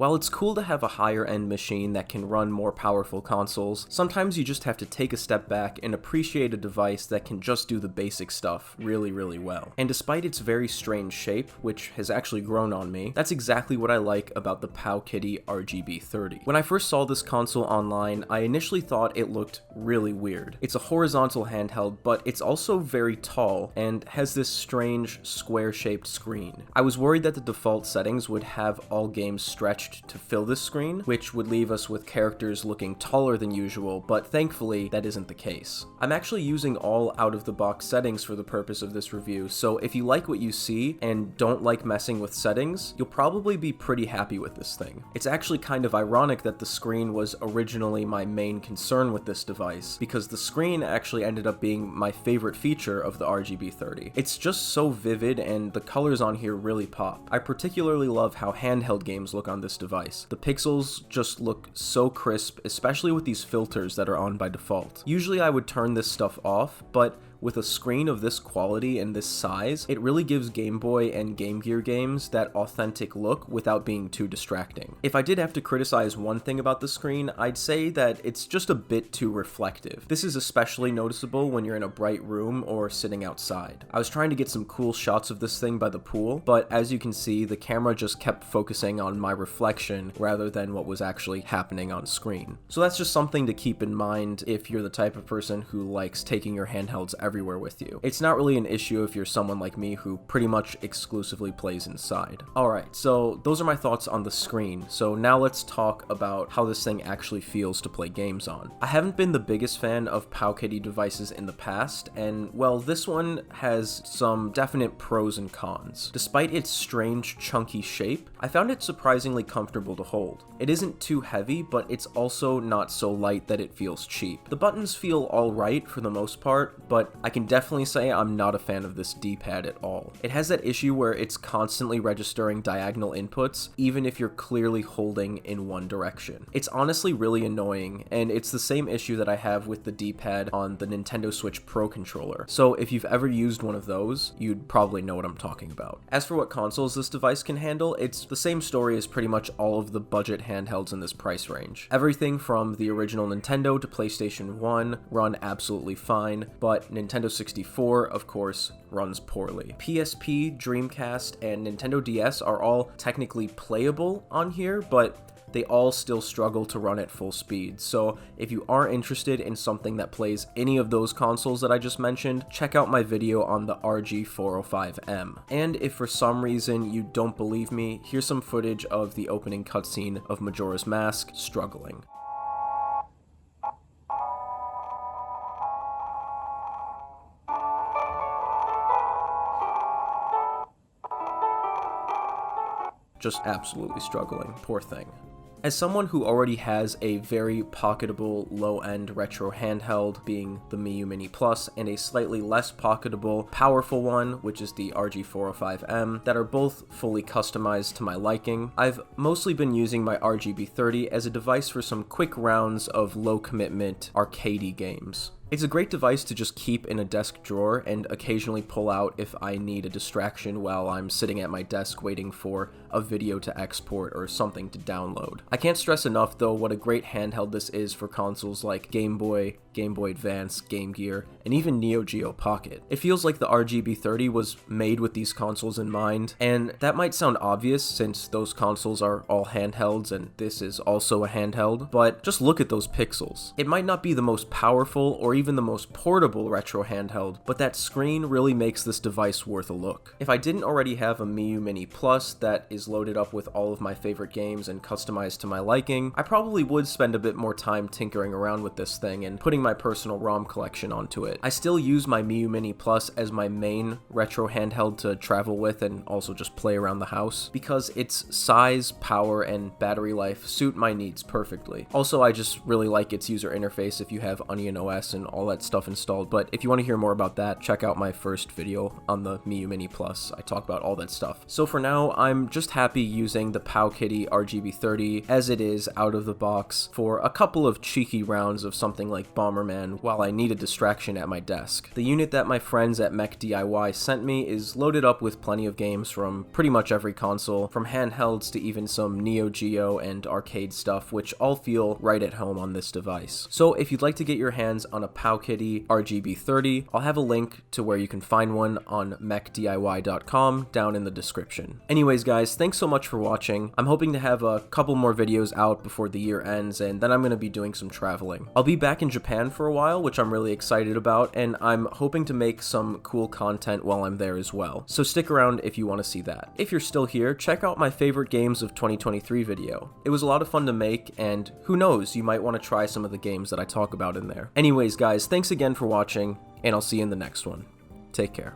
While it's cool to have a higher end machine that can run more powerful consoles, sometimes you just have to take a step back and appreciate a device that can just do the basic stuff really well. And despite its very strange shape, which has actually grown on me, that's exactly what I like about the Powkiddy RGB30. When I first saw this console online, I initially thought it looked really weird. It's a horizontal handheld, but it's also very tall and has this strange square-shaped screen. I was worried that the default settings would have all games stretched to fill this screen, which would leave us with characters looking taller than usual, but thankfully that isn't the case. I'm actually using all out-of-the-box settings for the purpose of this review, so if you like what you see and don't like messing with settings, you'll probably be pretty happy with this thing. It's actually kind of ironic that the screen was originally my main concern with this device, because the screen actually ended up being my favorite feature of the RGB30. It's just so vivid and the colors on here really pop. I particularly love how handheld games look on this device. The pixels just look so crisp, especially with these filters that are on by default. Usually I would turn this stuff off, but with a screen of this quality and this size, it really gives Game Boy and Game Gear games that authentic look without being too distracting. If I did have to criticize one thing about the screen, I'd say that it's just a bit too reflective. This is especially noticeable when you're in a bright room or sitting outside. I was trying to get some cool shots of this thing by the pool, but as you can see, the camera just kept focusing on my reflection rather than what was actually happening on screen. So that's just something to keep in mind if you're the type of person who likes taking your handhelds everywhere with you. It's not really an issue if you're someone like me who pretty much exclusively plays inside. Alright, so those are my thoughts on the screen, so now let's talk about how this thing actually feels to play games on. I haven't been the biggest fan of Powkiddy devices in the past, and well, this one has some definite pros and cons. Despite its strange, chunky shape, I found it surprisingly comfortable to hold. It isn't too heavy, but it's also not so light that it feels cheap. The buttons feel alright for the most part, but I can definitely say I'm not a fan of this D-pad at all. It has that issue where it's constantly registering diagonal inputs, even if you're clearly holding in one direction. It's honestly really annoying, and it's the same issue that I have with the D-pad on the Nintendo Switch Pro controller. So if you've ever used one of those, you'd probably know what I'm talking about. As for what consoles this device can handle, it's the same story as pretty much all of the budget handhelds in this price range. Everything from the original Nintendo to PlayStation 1 run absolutely fine, but Nintendo 64, of course, runs poorly. PSP, Dreamcast, and Nintendo DS are all technically playable on here, but they all still struggle to run at full speed. So if you are interested in something that plays any of those consoles that I just mentioned, check out my video on the RG405M. And if for some reason you don't believe me, here's some footage of the opening cutscene of Majora's Mask struggling. Just absolutely struggling. Poor thing. As someone who already has a very pocketable low-end retro handheld, being the Miyoo Mini Plus, and a slightly less pocketable, powerful one, which is the RG405M, that are both fully customized to my liking, I've mostly been using my RGB30 as a device for some quick rounds of low-commitment arcadey games. It's a great device to just keep in a desk drawer and occasionally pull out if I need a distraction while I'm sitting at my desk waiting for a video to export or something to download. I can't stress enough though what a great handheld this is for consoles like Game Boy, Game Boy Advance, Game Gear, and even Neo Geo Pocket. It feels like the RGB30 was made with these consoles in mind, and that might sound obvious since those consoles are all handhelds and this is also a handheld, but just look at those pixels. It might not be the most powerful or even the most portable retro handheld, but that screen really makes this device worth a look. If I didn't already have a Miyoo Mini Plus that is loaded up with all of my favorite games and customized to my liking, I probably would spend a bit more time tinkering around with this thing and putting my personal ROM collection onto it. I still use my Miyoo Mini Plus as my main retro handheld to travel with and also just play around the house, because its size, power, and battery life suit my needs perfectly. Also, I just really like its user interface if you have Onion OS and all that stuff installed, but if you want to hear more about that, check out my first video on the Miyoo Mini Plus. I talk about all that stuff. So for now, I'm just happy using the Powkiddy RGB30 as it is out of the box for a couple of cheeky rounds of something like Bomb Bomberman while I need a distraction at my desk. The unit that my friends at Mech DIY sent me is loaded up with plenty of games from pretty much every console, from handhelds to even some Neo Geo and arcade stuff, which all feel right at home on this device. So if you'd like to get your hands on a Powkiddy RGB30, I'll have a link to where you can find one on mechdiy.com down in the description. Anyways guys, thanks so much for watching. I'm hoping to have a couple more videos out before the year ends, and then I'm going to be doing some traveling. I'll be back in Japan for a while, which I'm really excited about, and I'm hoping to make some cool content while I'm there as well. So stick around if you want to see that. If you're still here, check out my favorite games of 2023 video. It was a lot of fun to make, and who knows, you might want to try some of the games that I talk about in there. Anyways guys, thanks again for watching, and I'll see you in the next one. Take care.